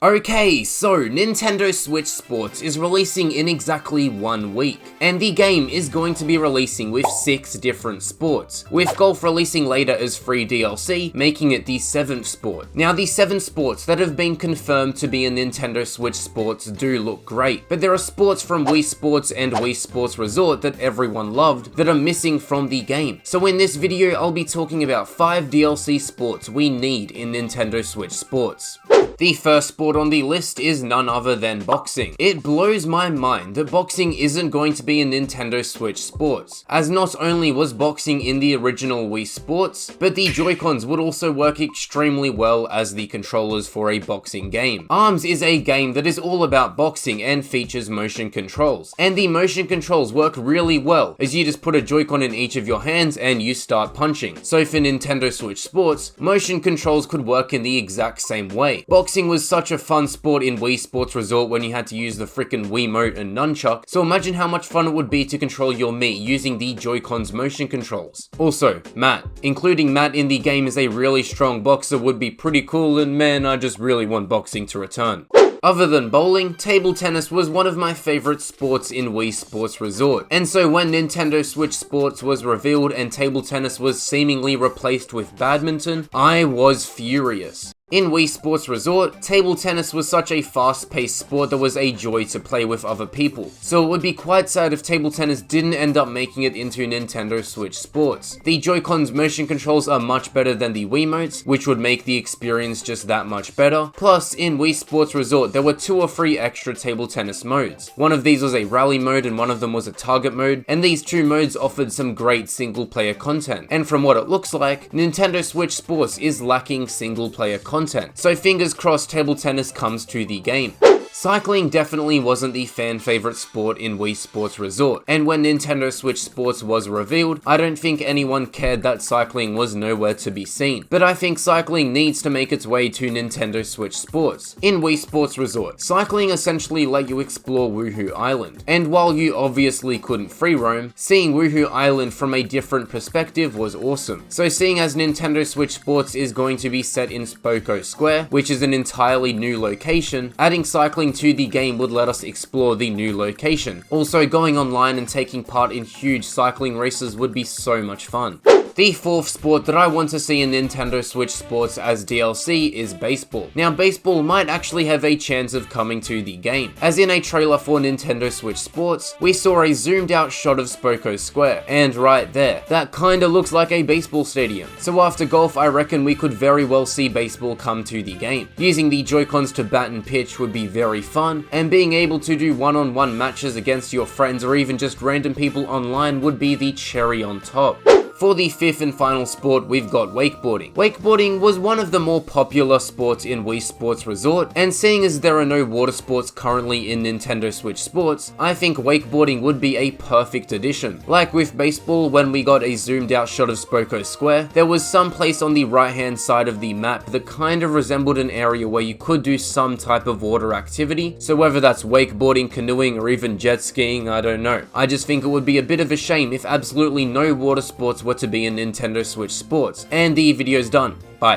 Okay, so Nintendo Switch Sports is releasing in exactly 1 week, and the game is going to be releasing with 6 different sports, with golf releasing later as free DLC, making it the 7th sport. Now, the 7 sports that have been confirmed to be in Nintendo Switch Sports do look great, but there are sports from Wii Sports and Wii Sports Resort that everyone loved that are missing from the game. So in this video, I'll be talking about 5 DLC sports we need in Nintendo Switch Sports. The first sport on the list is none other than boxing. It blows my mind that boxing isn't going to be in Nintendo Switch Sports, as not only was boxing in the original Wii Sports, but the joycons would also work extremely well as the controllers for a boxing game. ARMS is a game that is all about boxing and features motion controls, and the motion controls work really well, as you just put a joycon in each of your hands and you start punching. So for Nintendo Switch Sports, motion controls could work in the exact same way. Boxing was such a fun sport in Wii Sports Resort when you had to use the frickin' Wiimote and nunchuck, so imagine how much fun it would be to control your Mii using the Joy-Cons motion controls. Also, Matt. Including Matt in the game as a really strong boxer would be pretty cool, and man, I just really want boxing to return. Other than bowling, table tennis was one of my favorite sports in Wii Sports Resort, and so when Nintendo Switch Sports was revealed and table tennis was seemingly replaced with badminton, I was furious. In Wii Sports Resort, table tennis was such a fast-paced sport that was a joy to play with other people, so it would be quite sad if table tennis didn't end up making it into Nintendo Switch Sports. The Joy-Cons motion controls are much better than the Wiimotes, which would make the experience just that much better. Plus, in Wii Sports Resort, there were 2 or 3 extra table tennis modes. One of these was a rally mode and one of them was a target mode, and these 2 modes offered some great single-player content. And from what it looks like, Nintendo Switch Sports is lacking single-player content. So fingers crossed table tennis comes to the game. Cycling definitely wasn't the fan favorite sport in Wii Sports Resort, and when Nintendo Switch Sports was revealed, I don't think anyone cared that cycling was nowhere to be seen. But I think cycling needs to make its way to Nintendo Switch Sports. In Wii Sports Resort, cycling essentially let you explore Woohoo Island, and while you obviously couldn't free roam, seeing Woohoo Island from a different perspective was awesome. So seeing as Nintendo Switch Sports is going to be set in Spoko Square, which is an entirely new location, adding cycling to the game would let us explore the new location. Also, going online and taking part in huge cycling races would be so much fun. The 4th sport that I want to see in Nintendo Switch Sports as DLC is baseball. Now, baseball might actually have a chance of coming to the game, as in a trailer for Nintendo Switch Sports, we saw a zoomed out shot of Spoko Square, and right there, that kinda looks like a baseball stadium. So after golf, I reckon we could very well see baseball come to the game. Using the Joy-Cons to bat and pitch would be very fun, and being able to do one-on-one matches against your friends or even just random people online would be the cherry on top. For the 5th and final sport, we've got wakeboarding. Wakeboarding was one of the more popular sports in Wii Sports Resort, and seeing as there are no water sports currently in Nintendo Switch Sports, I think wakeboarding would be a perfect addition. Like with baseball, when we got a zoomed out shot of Spoko Square, there was some place on the right hand side of the map that kind of resembled an area where you could do some type of water activity, so whether that's wakeboarding, canoeing, or even jet skiing, I don't know. I just think it would be a bit of a shame if absolutely no water sports were to be in Nintendo Switch Sports. And the video's done. Bye.